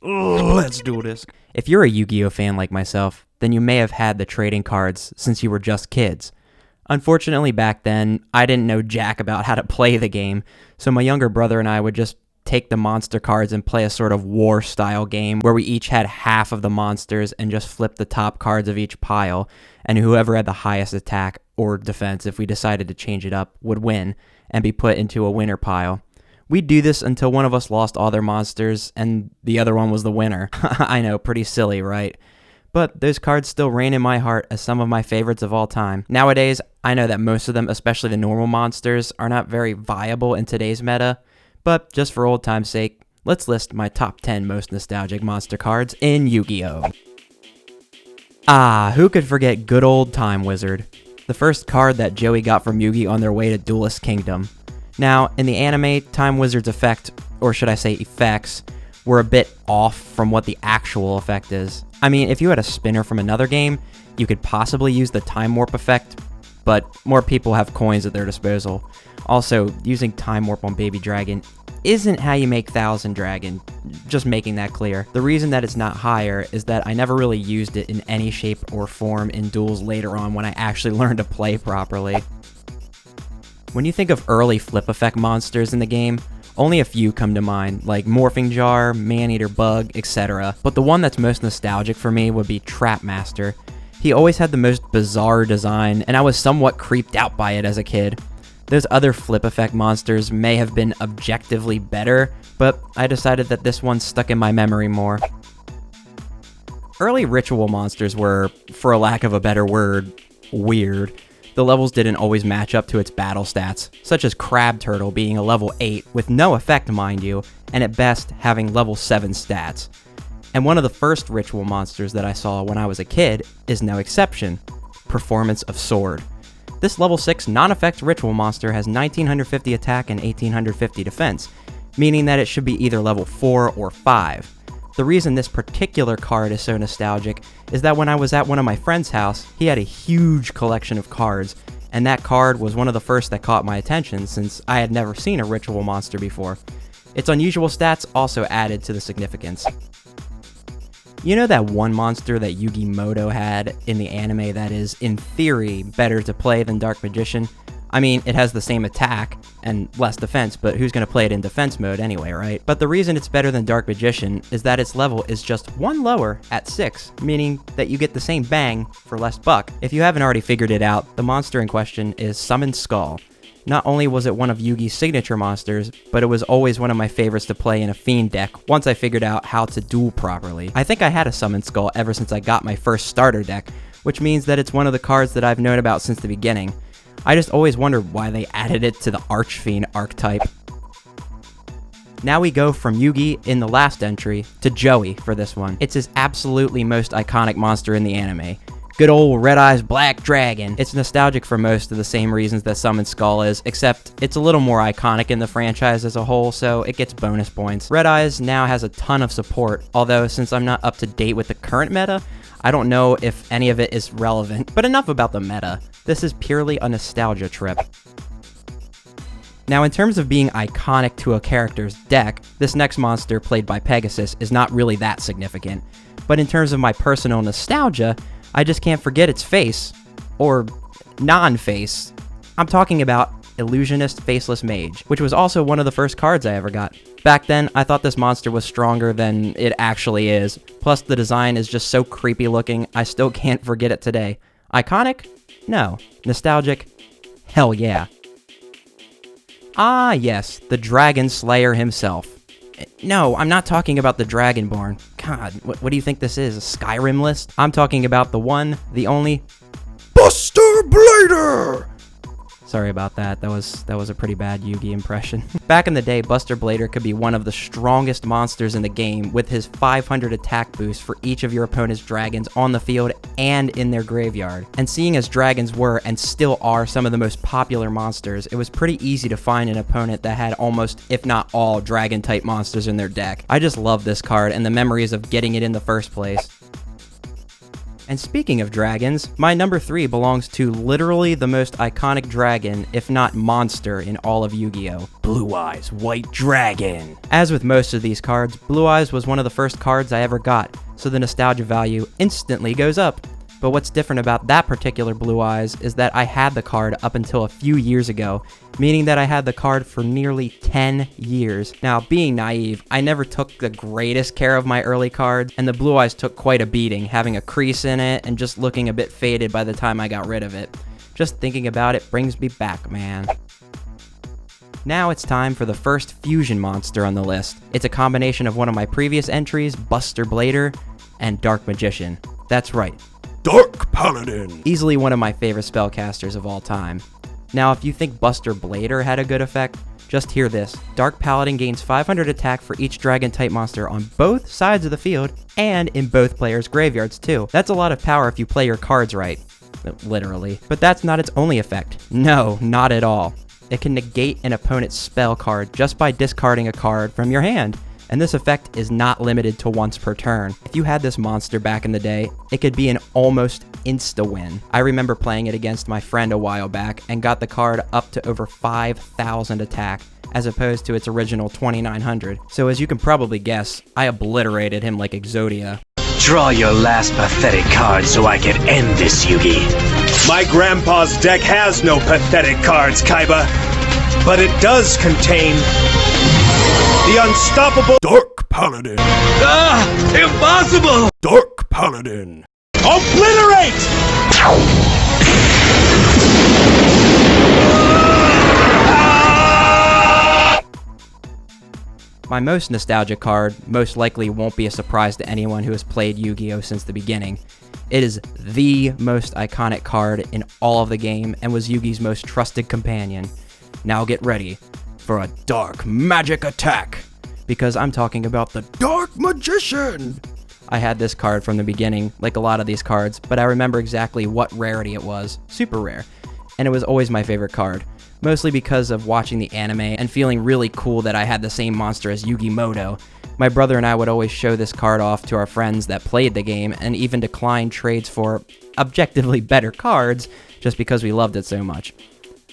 Let's do this. If you're a Yu-Gi-Oh fan like myself, then you may have had the trading cards since you were just kids. Unfortunately, back then, I didn't know jack about how to play the game, so my younger brother and I would just take the monster cards and play a sort of war-style game where we each had half of the monsters and just flip the top cards of each pile, and whoever had the highest attack or defense, if we decided to change it up, would win and be put into a winner pile. We'd do this until one of us lost all their monsters and the other one was the winner. I know, pretty silly, right? But those cards still reign in my heart as some of my favorites of all time. Nowadays, I know that most of them, especially the normal monsters, are not very viable in today's meta, but just for old time's sake, let's list my top 10 most nostalgic monster cards in Yu-Gi-Oh! Who could forget good old Time Wizard? The first card that Joey got from Yugi on their way to Duelist Kingdom. Now, in the anime, Time Wizard's effect, or should I say effects, were a bit off from what the actual effect is. I mean, if you had a spinner from another game, you could possibly use the Time Warp effect, but more people have coins at their disposal. Also, using Time Warp on Baby Dragon isn't how you make Thousand Dragon, just making that clear. The reason that it's not higher is that I never really used it in any shape or form in duels later on when I actually learned to play properly. When you think of early flip effect monsters in the game, only a few come to mind, like Morphing Jar, Maneater Bug, etc. But the one that's most nostalgic for me would be Trap Master. He always had the most bizarre design, and I was somewhat creeped out by it as a kid. Those other flip effect monsters may have been objectively better, but I decided that this one stuck in my memory more. Early ritual monsters were, for a lack of a better word, weird. The levels didn't always match up to its battle stats, such as Crab Turtle being a level 8 with no effect, mind you, and at best having level 7 stats. And one of the first ritual monsters that I saw when I was a kid is no exception, Performance of Sword. This level 6 non-effect ritual monster has 1950 attack and 1850 defense, meaning that it should be either level 4 or 5. The reason this particular card is so nostalgic is that when I was at one of my friend's house, he had a huge collection of cards, and that card was one of the first that caught my attention since I had never seen a ritual monster before. Its unusual stats also added to the significance. You know that one monster that Yugi Muto had in the anime that is, in theory, better to play than Dark Magician? I mean, it has the same attack and less defense, but who's going to play it in defense mode anyway, right? But the reason it's better than Dark Magician is that its level is just one lower at 6, meaning that you get the same bang for less buck. If you haven't already figured it out, the monster in question is Summon Skull. Not only was it one of Yugi's signature monsters, but it was always one of my favorites to play in a Fiend deck once I figured out how to duel properly. I think I had a Summon Skull ever since I got my first starter deck, which means that it's one of the cards that I've known about since the beginning. I just always wondered why they added it to the Archfiend archetype. Now we go from Yugi in the last entry to Joey for this one. It's his absolutely most iconic monster in the anime. Good old Red Eyes Black Dragon. It's nostalgic for most of the same reasons that Summon Skull is, except it's a little more iconic in the franchise as a whole, so it gets bonus points. Red Eyes now has a ton of support, although since I'm not up to date with the current meta, I don't know if any of it is relevant. But enough about the meta. This is purely a nostalgia trip. Now, in terms of being iconic to a character's deck, this next monster, played by Pegasus, is not really that significant. But in terms of my personal nostalgia, I just can't forget its face. Or non-face. I'm talking about Illusionist Faceless Mage, which was also one of the first cards I ever got. Back then, I thought this monster was stronger than it actually is. Plus, the design is just so creepy looking, I still can't forget it today. Iconic? No. Nostalgic? Hell yeah. Ah, yes, the Dragon Slayer himself. No, I'm not talking about the Dragonborn. God, what do you think this is, a Skyrim list? I'm talking about the one, the only, Buster Blader! Sorry about that. That was a pretty bad Yugi impression. Back in the day, Buster Blader could be one of the strongest monsters in the game with his 500 attack boost for each of your opponent's dragons on the field and in their graveyard. And seeing as dragons were and still are some of the most popular monsters, it was pretty easy to find an opponent that had almost, if not all, dragon-type monsters in their deck. I just love this card and the memories of getting it in the first place. And speaking of dragons, my number 3 belongs to literally the most iconic dragon, if not monster, in all of Yu-Gi-Oh! Blue Eyes White Dragon. As with most of these cards, Blue Eyes was one of the first cards I ever got, so the nostalgia value instantly goes up. But what's different about that particular Blue Eyes is that I had the card up until a few years ago, meaning that I had the card for nearly 10 years. Now, being naive, I never took the greatest care of my early cards, and the Blue Eyes took quite a beating, having a crease in it and just looking a bit faded by the time I got rid of it. Just thinking about it brings me back, man. Now it's time for the first fusion monster on the list. It's a combination of one of my previous entries, Buster Blader, and Dark Magician. That's right, Dark Paladin! Easily one of my favorite spellcasters of all time. Now, if you think Buster Blader had a good effect, just hear this. Dark Paladin gains 500 attack for each dragon-type monster on both sides of the field, and in both players' graveyards too. That's a lot of power if you play your cards right. Literally. But that's not its only effect. No, not at all. It can negate an opponent's spell card just by discarding a card from your hand. And this effect is not limited to once per turn. If you had this monster back in the day, it could be an almost insta-win. I remember playing it against my friend a while back and got the card up to over 5,000 attack, as opposed to its original 2,900. So as you can probably guess, I obliterated him like Exodia. Draw your last pathetic card so I can end this, Yugi. My grandpa's deck has no pathetic cards, Kaiba, but it does contain the unstoppable Dark Paladin. Impossible! Dark Paladin. Obliterate! My most nostalgic card most likely won't be a surprise to anyone who has played Yu-Gi-Oh! Since the beginning. It is the most iconic card in all of the game and was Yugi's most trusted companion. Now get ready for a dark magic attack, because I'm talking about the Dark Magician! I had this card from the beginning, like a lot of these cards, but I remember exactly what rarity it was. Super rare. And it was always my favorite card. Mostly because of watching the anime and feeling really cool that I had the same monster as Yugi Muto. My brother and I would always show this card off to our friends that played the game and even decline trades for objectively better cards just because we loved it so much.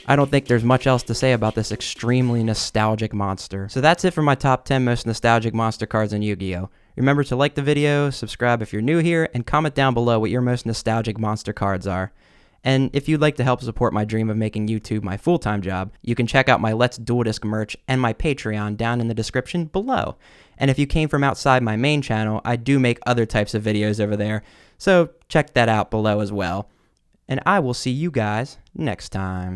I don't think there's much else to say about this extremely nostalgic monster. So that's it for my top 10 most nostalgic monster cards in Yu-Gi-Oh! Remember to like the video, subscribe if you're new here, and comment down below what your most nostalgic monster cards are. And if you'd like to help support my dream of making YouTube my full-time job, you can check out my Let's Duel Disk merch and my Patreon down in the description below. And if you came from outside my main channel, I do make other types of videos over there, so check that out below as well. And I will see you guys next time.